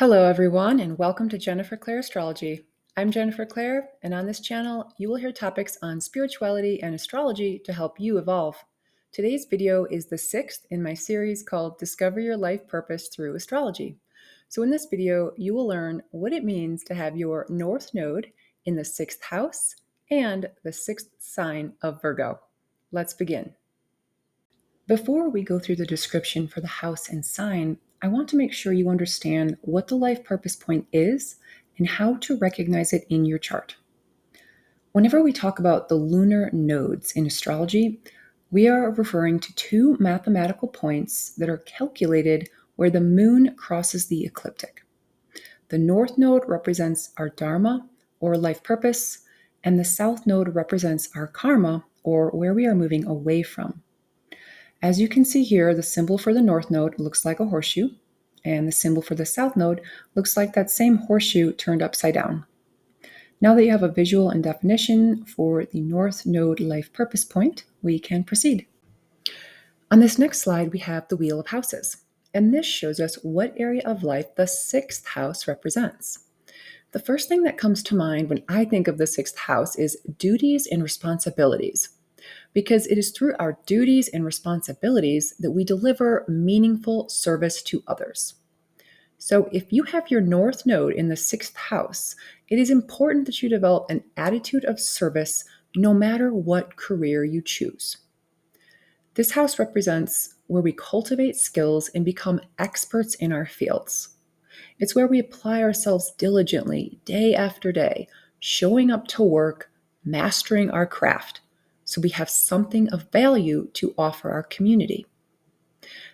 Hello, everyone, and welcome to Clair Astrology. I'm Clair, and on this channel, you will hear topics on spirituality and astrology to help you evolve. Today's video is the sixth in my series called Discover Your Life Purpose Through Astrology. So, in this video, you will learn what it means to have your North Node in the sixth house and the sixth sign of Virgo. Let's begin. Before we go through the description for the house and sign, I want to make sure you understand what the life purpose point is and how to recognize it in your chart. Whenever we talk about the lunar nodes in astrology, we are referring to two mathematical points that are calculated where the moon crosses the ecliptic. The north node represents our dharma or life purpose, and the south node represents our karma or where we are moving away from. As you can see here, the symbol for the north node looks like a horseshoe, and the symbol for the south node looks like that same horseshoe turned upside down. Now that you have a visual and definition for the north node life purpose point, we can proceed. On this next slide, we have the Wheel of Houses, and this shows us what area of life the sixth house represents. The first thing that comes to mind when I think of the sixth house is duties and responsibilities, because it is through our duties and responsibilities that we deliver meaningful service to others. So, if you have your North Node in the sixth house, it is important that you develop an attitude of service no matter what career you choose. This house represents where we cultivate skills and become experts in our fields. It's where we apply ourselves diligently day after day, showing up to work, mastering our craft, so we have something of value to offer our community.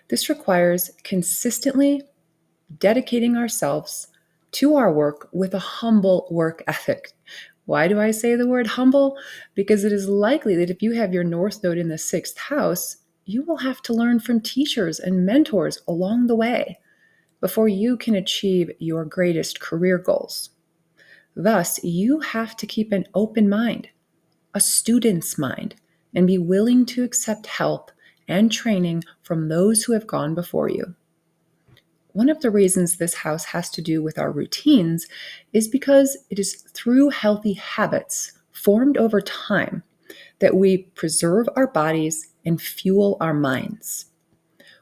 This requires consistently dedicating ourselves to our work with a humble work ethic. Why do I say the word humble? Because it is likely that if you have your North Node in the sixth house, you will have to learn from teachers and mentors along the way before you can achieve your greatest career goals. Thus, you have to keep an open mind, a student's mind, and be willing to accept help and training from those who have gone before you. One of the reasons this house has to do with our routines is because it is through healthy habits formed over time that we preserve our bodies and fuel our minds.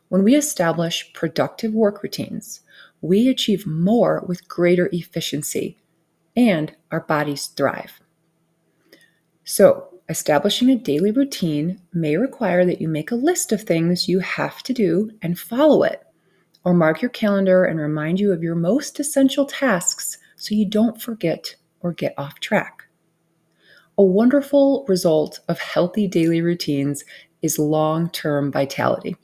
When we establish productive work routines, we achieve more with greater efficiency, and our bodies thrive. So, establishing a daily routine may require that you make a list of things you have to do and follow it, or mark your calendar and remind you of your most essential tasks so you don't forget or get off track. A wonderful result of healthy daily routines is long-term vitality.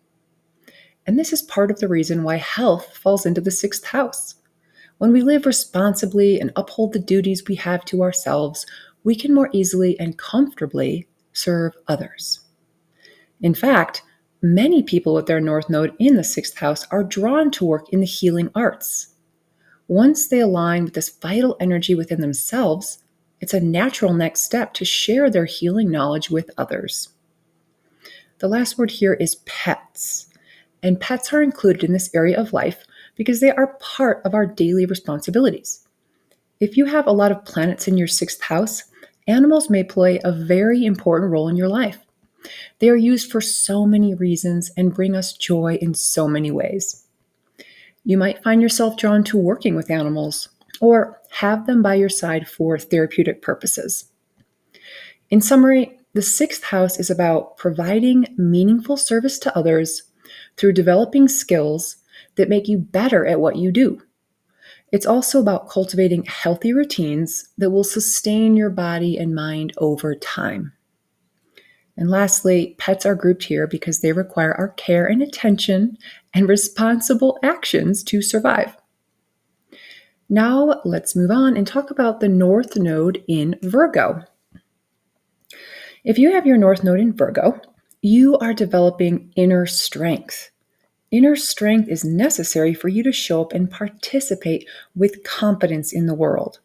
And this is part of the reason why health falls into the sixth house. When we live responsibly and uphold the duties we have to ourselves, we can more easily and comfortably serve others. In fact, many people with their North Node in the sixth house are drawn to work in the healing arts. Once they align with this vital energy within themselves, it's a natural next step to share their healing knowledge with others. The last word here is pets. And pets are included in this area of life because they are part of our daily responsibilities. If you have a lot of planets in your sixth house, animals may play a very important role in your life. They are used for so many reasons and bring us joy in so many ways. You might find yourself drawn to working with animals or have them by your side for therapeutic purposes. In summary, the sixth house is about providing meaningful service to others through developing skills that make you better at what you do. It's also about cultivating healthy routines that will sustain your body and mind over time. And lastly, pets are grouped here because they require our care and attention and responsible actions to survive. Now let's move on and talk about the North Node in Virgo. If you have your North Node in Virgo, you are developing inner strength. Inner strength is necessary for you to show up and participate with confidence in the world.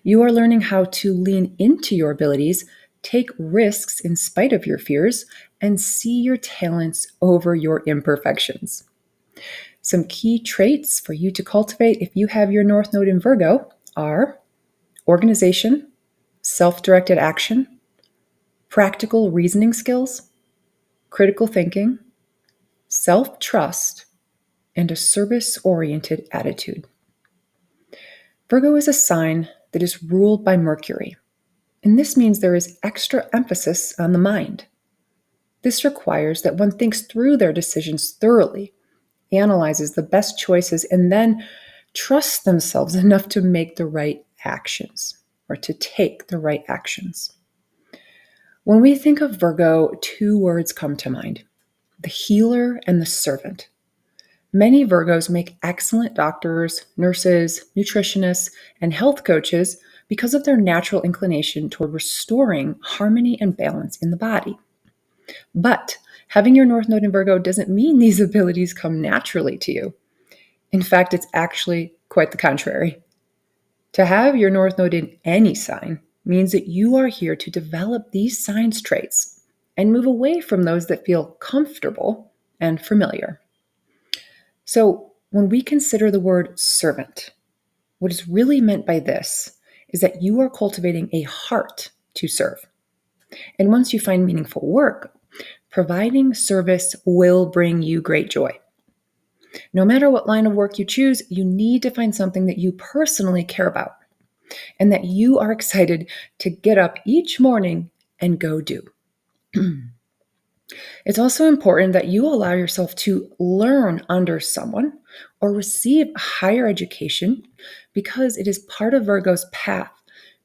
You are learning how to lean into your abilities, take risks in spite of your fears, and see your talents over your imperfections. Some key traits for you to cultivate if you have your North Node in Virgo are organization, self-directed action, practical reasoning skills, critical thinking, self-trust, and a service-oriented attitude. Virgo is a sign that is ruled by Mercury, and this means there is extra emphasis on the mind. This requires that one thinks through their decisions thoroughly, analyzes the best choices, and then trusts themselves enough to make the right actions or to take the right actions. When we think of Virgo, two words come to mind: the healer and the servant. Many Virgos make excellent doctors, nurses, nutritionists, and health coaches because of their natural inclination toward restoring harmony and balance in the body. But having your North Node in Virgo doesn't mean these abilities come naturally to you. In fact, it's actually quite the contrary. To have your North Node in any sign means that you are here to develop these signs' traits and move away from those that feel comfortable and familiar. So, when we consider the word servant, what is really meant by this is that you are cultivating a heart to serve. And once you find meaningful work, providing service will bring you great joy. No matter what line of work you choose, you need to find something that you personally care about and that you are excited to get up each morning and go do. It's also important that you allow yourself to learn under someone or receive a higher education because it is part of Virgo's path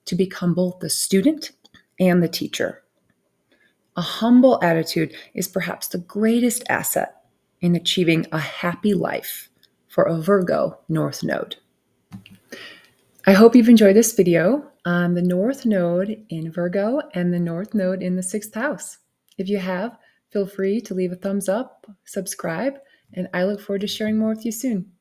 to become both the student and the teacher. A humble attitude is perhaps the greatest asset in achieving a happy life for a Virgo North Node. I hope you've enjoyed this video on the North Node in Virgo and the North Node in the 6th house. If you have, feel free to leave a thumbs up, subscribe, and I look forward to sharing more with you soon.